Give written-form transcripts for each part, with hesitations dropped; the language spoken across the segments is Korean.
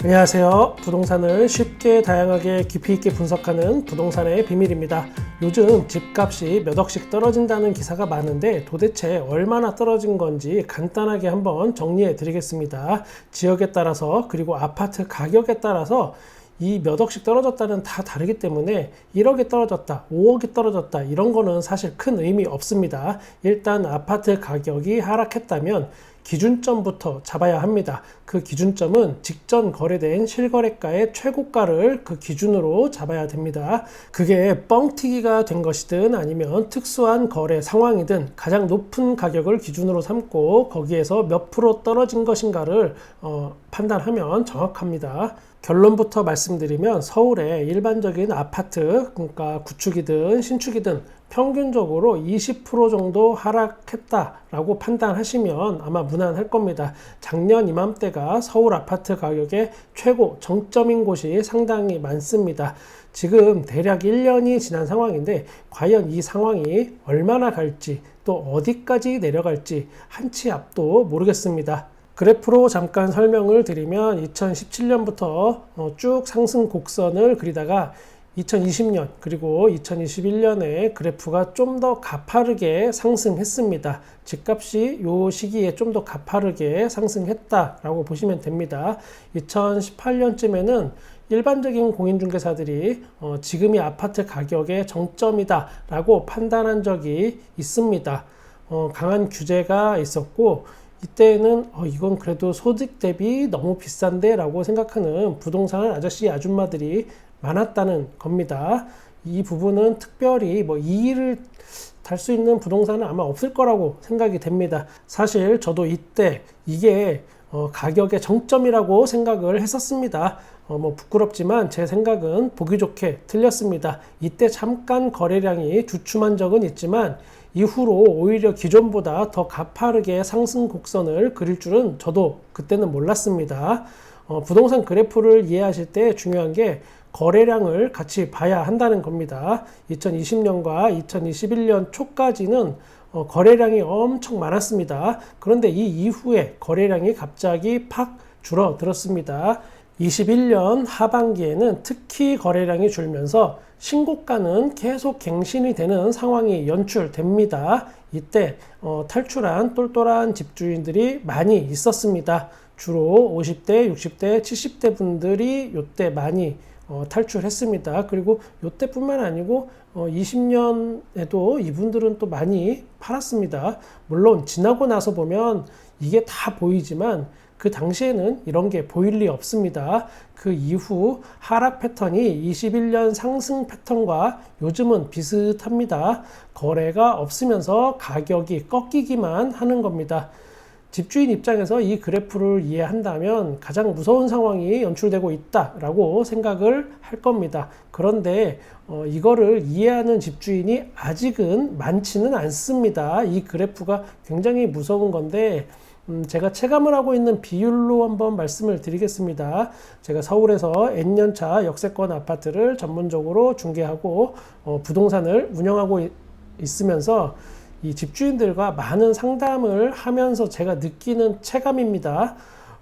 안녕하세요. 부동산을 쉽게 다양하게 깊이 있게 분석하는 부동산의 비밀입니다. 요즘 집값이 몇 억씩 떨어진다는 기사가 많은데 도대체 얼마나 떨어진 건지 간단하게 한번 정리해 드리겠습니다. 지역에 따라서 그리고 아파트 가격에 따라서 이 몇 억씩 떨어졌다는 다 다르기 때문에 1억이 떨어졌다, 5억이 떨어졌다 이런 거는 사실 큰 의미 없습니다. 일단 아파트 가격이 하락했다면 기준점부터 잡아야 합니다. 그 기준점은 직전 거래된 실거래가의 최고가를 그 기준으로 잡아야 됩니다. 그게 뻥튀기가 된 것이든 아니면 특수한 거래 상황이든 가장 높은 가격을 기준으로 삼고 거기에서 몇 프로 떨어진 것인가를 판단하면 정확합니다. 결론부터 말씀드리면 서울의 일반적인 아파트, 그러니까 구축이든 신축이든 평균적으로 20% 정도 하락했다라고 판단하시면 아마 무난할 겁니다. 작년 이맘때가 서울 아파트 가격의 최고 정점인 곳이 상당히 많습니다. 지금 대략 1년이 지난 상황인데 과연 이 상황이 얼마나 갈지 또 어디까지 내려갈지 한치 앞도 모르겠습니다. 그래프로 잠깐 설명을 드리면 2017년부터 쭉 상승 곡선을 그리다가 2020년 그리고 2021년에 그래프가 좀 더 가파르게 상승했습니다. 집값이 이 시기에 좀 더 가파르게 상승했다라고 보시면 됩니다. 2018년쯤에는 일반적인 공인중개사들이 지금이 아파트 가격의 정점이다 라고 판단한 적이 있습니다. 강한 규제가 있었고 이때는 이건 그래도 소득 대비 너무 비싼데 라고 생각하는 부동산 아저씨 아줌마들이 많았다는 겁니다. 이 부분은 특별히 이의를 달 수 있는 부동산은 아마 없을 거라고 생각이 됩니다. 사실 저도 이때 이게 가격의 정점이라고 생각을 했었습니다. 부끄럽지만 제 생각은 보기 좋게 틀렸습니다. 이때 잠깐 거래량이 주춤한 적은 있지만 이후로 오히려 기존보다 더 가파르게 상승 곡선을 그릴 줄은 저도 그때는 몰랐습니다. 부동산 그래프를 이해하실 때 중요한 게 거래량을 같이 봐야 한다는 겁니다. 2020년과 2021년 초까지는 거래량이 엄청 많았습니다. 그런데 이 이후에 거래량이 갑자기 팍 줄어들었습니다. 21년 하반기에는 특히 거래량이 줄면서 신고가는 계속 갱신이 되는 상황이 연출됩니다. 이때 탈출한 똘똘한 집주인들이 많이 있었습니다. 주로 50대, 60대, 70대 분들이 이때 많이 탈출했습니다. 그리고 이때뿐만 아니고 20년에도 이분들은 또 많이 팔았습니다. 물론 지나고 나서 보면 이게 다 보이지만 그 당시에는 이런 게 보일 리 없습니다. 그 이후 하락 패턴이 21년 상승 패턴과 요즘은 비슷합니다. 거래가 없으면서 가격이 꺾이기만 하는 겁니다. 집주인 입장에서 이 그래프를 이해한다면 가장 무서운 상황이 연출되고 있다라고 생각을 할 겁니다. 그런데 이거를 이해하는 집주인이 아직은 많지는 않습니다. 이 그래프가 굉장히 무서운 건데 제가 체감을 하고 있는 비율로 한번 말씀을 드리겠습니다. 제가 서울에서 N년차 역세권 아파트를 전문적으로 중개하고 부동산을 운영하고 있으면서 이 집주인들과 많은 상담을 하면서 제가 느끼는 체감입니다.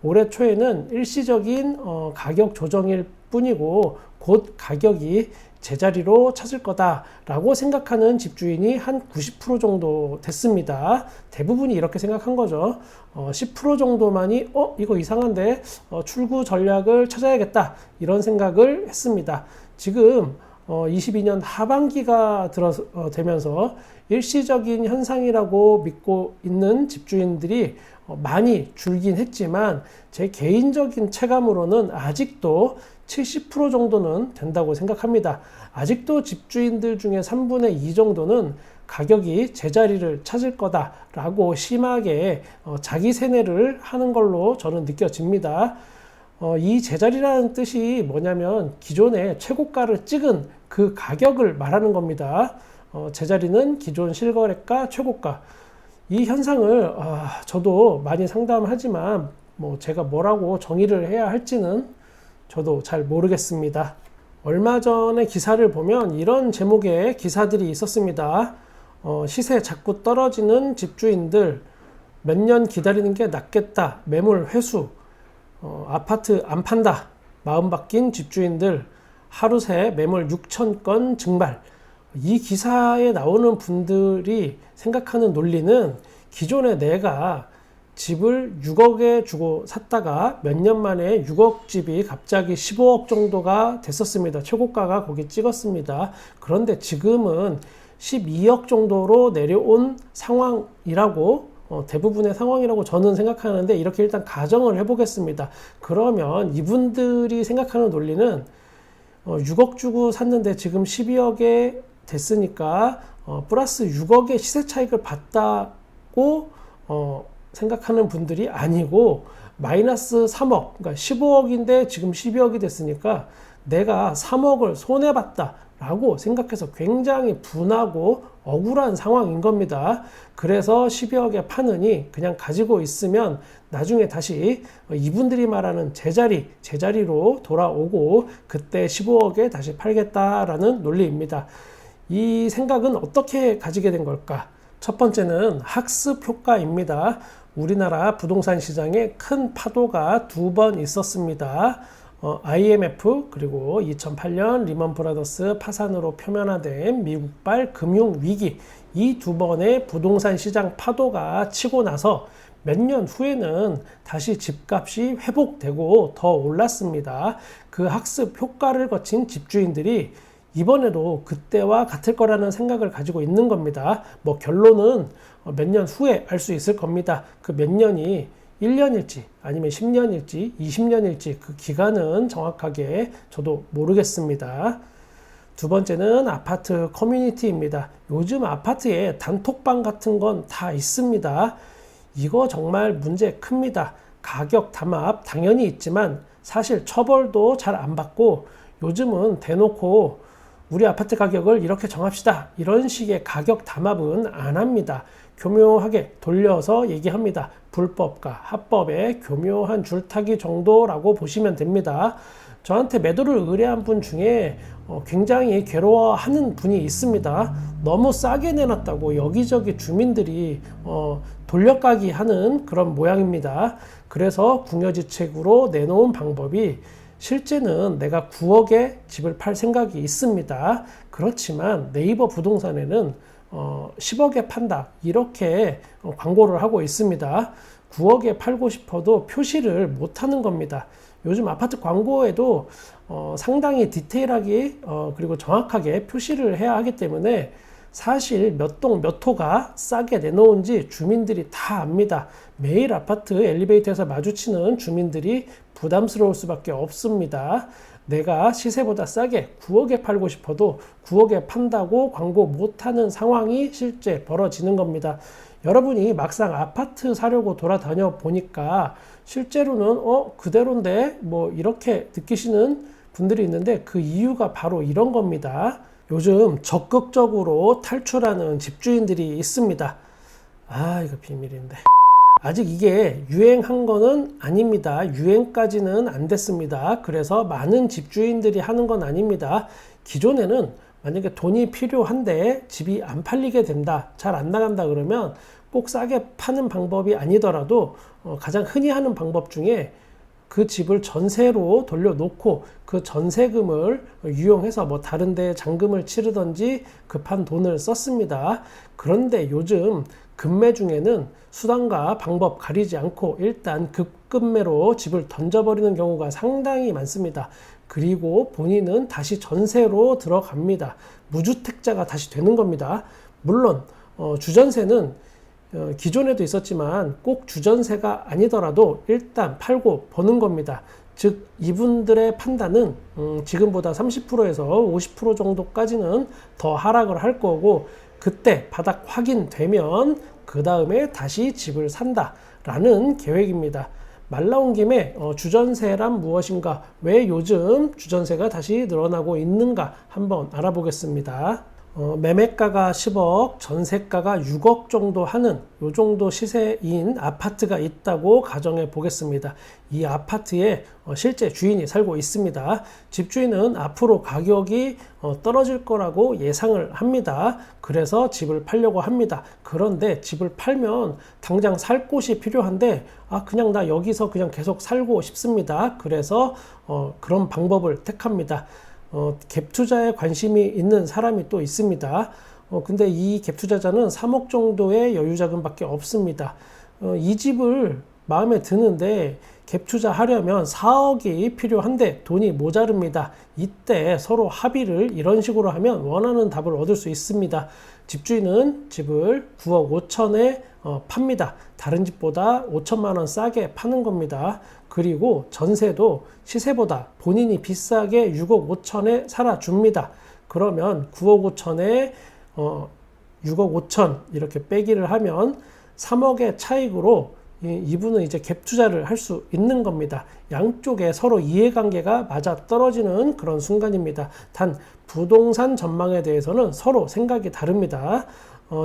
올해 초에는 일시적인 가격 조정일 뿐이고 곧 가격이 제자리로 찾을 거다라고 생각하는 집주인이 한 90% 정도 됐습니다. 대부분이 이렇게 생각한 거죠. 10% 정도만이 이거 이상한데 출구 전략을 찾아야겠다 이런 생각을 했습니다. 지금 22년 하반기가 되면서 일시적인 현상이라고 믿고 있는 집주인들이 많이 줄긴 했지만 제 개인적인 체감으로는 아직도 70% 정도는 된다고 생각합니다. 아직도 집주인들 중에 3분의 2 정도는 가격이 제자리를 찾을 거다라고 심하게 자기 세뇌를 하는 걸로 저는 느껴집니다. 이 제자리라는 뜻이 뭐냐면 기존에 최고가를 찍은 그 가격을 말하는 겁니다. 제자리는 기존 실거래가 최고가. 이 현상을 저도 많이 상담하지만 제가 뭐라고 정의를 해야 할지는 저도 잘 모르겠습니다. 얼마 전에 기사를 보면 이런 제목의 기사들이 있었습니다. 시세 자꾸 떨어지는 집주인들 몇 년 기다리는 게 낫겠다. 매물 회수. 아파트 안 판다 마음 바뀐 집주인들 하루 새 매물 6,000건 증발. 이 기사에 나오는 분들이 생각하는 논리는 기존에 내가 집을 6억에 주고 샀다가 몇 년 만에 6억 집이 갑자기 15억 정도가 됐었습니다. 최고가가 거기 찍었습니다. 그런데 지금은 12억 정도로 내려온 상황이라고 대부분의 상황이라고 저는 생각하는데, 이렇게 일단 가정을 해보겠습니다. 그러면 이분들이 생각하는 논리는 6억 주고 샀는데 지금 12억에 됐으니까 플러스 6억의 시세 차익을 봤다고 생각하는 분들이 아니고, 마이너스 3억, 그러니까 15억인데 지금 12억이 됐으니까 내가 3억을 손해봤다 라고 생각해서 굉장히 분하고 억울한 상황인 겁니다. 그래서 12억에 파느니 그냥 가지고 있으면 나중에 다시 이분들이 말하는 제자리로 돌아오고 그때 15억에 다시 팔겠다라는 논리입니다. 이 생각은 어떻게 가지게 된 걸까? 첫 번째는 학습 효과입니다. 우리나라 부동산 시장에 큰 파도가 두 번 있었습니다. IMF 그리고 2008년 리먼 브라더스 파산으로 표면화된 미국발 금융위기, 이 두 번의 부동산 시장 파도가 치고 나서 몇 년 후에는 다시 집값이 회복되고 더 올랐습니다. 그 학습 효과를 거친 집주인들이 이번에도 그때와 같을 거라는 생각을 가지고 있는 겁니다. 뭐 결론은 몇 년 후에 알 수 있을 겁니다. 그 몇 년이 1년일지 아니면 10년일지 20년일지 그 기간은 정확하게 저도 모르겠습니다. 두 번째는 아파트 커뮤니티입니다. 요즘 아파트에 단톡방 같은 건 다 있습니다. 이거 정말 문제 큽니다. 가격 담합 당연히 있지만 사실 처벌도 잘 안 받고, 요즘은 대놓고 우리 아파트 가격을 이렇게 정합시다 이런 식의 가격 담합은 안 합니다. 교묘하게 돌려서 얘기합니다. 불법과 합법의 교묘한 줄타기 정도라고 보시면 됩니다. 저한테 매도를 의뢰한 분 중에 굉장히 괴로워하는 분이 있습니다. 너무 싸게 내놨다고 여기저기 주민들이 돌려가기 하는 그런 모양입니다. 그래서 궁여지책으로 내놓은 방법이, 실제는 내가 9억에 집을 팔 생각이 있습니다. 그렇지만 네이버 부동산에는 10억에 판다 이렇게 광고를 하고 있습니다. 9억에 팔고 싶어도 표시를 못하는 겁니다. 요즘 아파트 광고에도 상당히 디테일하게 그리고 정확하게 표시를 해야 하기 때문에 사실 몇 동 몇 호가 싸게 내놓은지 주민들이 다 압니다. 매일 아파트 엘리베이터에서 마주치는 주민들이 부담스러울 수밖에 없습니다. 내가 시세보다 싸게 9억에 팔고 싶어도 9억에 판다고 광고 못하는 상황이 실제 벌어지는 겁니다. 여러분이 막상 아파트 사려고 돌아다녀 보니까 실제로는 그대로인데 뭐 이렇게 느끼시는 분들이 있는데, 그 이유가 바로 이런 겁니다. 요즘 적극적으로 탈출하는 집주인들이 있습니다. 이거 비밀인데. 아직 이게 유행한 거는 아닙니다. 유행까지는 안 됐습니다. 그래서 많은 집주인들이 하는 건 아닙니다. 기존에는 만약에 돈이 필요한데 집이 안 팔리게 된다, 잘 안 나간다 그러면 꼭 싸게 파는 방법이 아니더라도 가장 흔히 하는 방법 중에 그 집을 전세로 돌려놓고 그 전세금을 유용해서 뭐 다른 데 잔금을 치르던지 급한 돈을 썼습니다. 그런데 요즘 급매 중에는 수단과 방법 가리지 않고 일단 급급매로 집을 던져버리는 경우가 상당히 많습니다. 그리고 본인은 다시 전세로 들어갑니다. 무주택자가 다시 되는 겁니다. 물론 주전세는 기존에도 있었지만 꼭 주전세가 아니더라도 일단 팔고 버는 겁니다. 즉 이분들의 판단은 지금보다 30%에서 50% 정도까지는 더 하락을 할 거고, 그때 바닥 확인되면 그 다음에 다시 집을 산다라는 계획입니다. 말 나온 김에 주전세란 무엇인가, 왜 요즘 주전세가 다시 늘어나고 있는가 한번 알아보겠습니다. 매매가가 10억, 전세가가 6억 정도 하는 요 정도 시세인 아파트가 있다고 가정해 보겠습니다. 이 아파트에 실제 주인이 살고 있습니다. 집주인은 앞으로 가격이 떨어질 거라고 예상을 합니다. 그래서 집을 팔려고 합니다. 그런데 집을 팔면 당장 살 곳이 필요한데 그냥 나 여기서 그냥 계속 살고 싶습니다. 그래서 그런 방법을 택합니다. 갭 투자에 관심이 있는 사람이 또 있습니다. 근데 이 갭 투자자는 3억 정도의 여유 자금밖에 없습니다. 이 집을 마음에 드는데 갭 투자하려면 4억이 필요한데 돈이 모자릅니다. 이때 서로 합의를 이런 식으로 하면 원하는 답을 얻을 수 있습니다. 집주인은 집을 9억 5천에 팝니다. 다른 집보다 5천만 원 싸게 파는 겁니다. 그리고 전세도 시세보다 본인이 비싸게 6억 5천에 살아줍니다. 그러면 9억 5천에 6억 5천 이렇게 빼기를 하면 3억의 차익으로 이분은 이제 갭 투자를 할 수 있는 겁니다. 양쪽에 서로 이해관계가 맞아 떨어지는 그런 순간입니다. 단 부동산 전망에 대해서는 서로 생각이 다릅니다.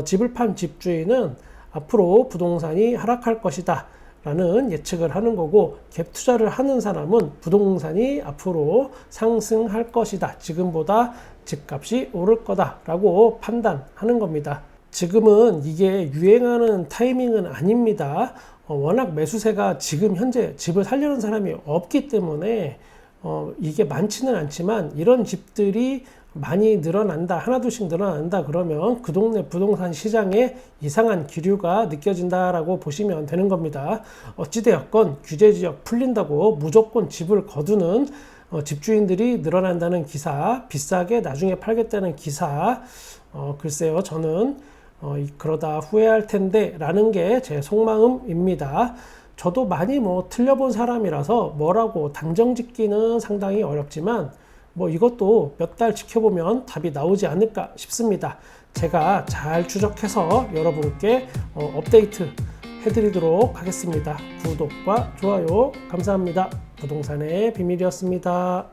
집을 판 집주인은 앞으로 부동산이 하락할 것이다 라는 예측을 하는 거고, 갭 투자를 하는 사람은 부동산이 앞으로 상승할 것이다, 지금보다 집값이 오를 거다 라고 판단하는 겁니다. 지금은 이게 유행하는 타이밍은 아닙니다. 워낙 매수세가 지금 현재 집을 살려는 사람이 없기 때문에 이게 많지는 않지만 이런 집들이 많이 늘어난다, 하나둘씩 늘어난다 그러면 그 동네 부동산 시장에 이상한 기류가 느껴진다라고 보시면 되는 겁니다. 어찌되었건 규제지역 풀린다고 무조건 집을 거두는 집주인들이 늘어난다는 기사, 비싸게 나중에 팔겠다는 기사, 글쎄요, 저는 그러다 후회할 텐데 라는 게 제 속마음입니다. 저도 많이 틀려본 사람이라서 뭐라고 단정 짓기는 상당히 어렵지만 이것도 몇 달 지켜보면 답이 나오지 않을까 싶습니다. 제가 잘 추적해서 여러분께 업데이트 해드리도록 하겠습니다. 구독과 좋아요 감사합니다. 부동산의 비밀이었습니다.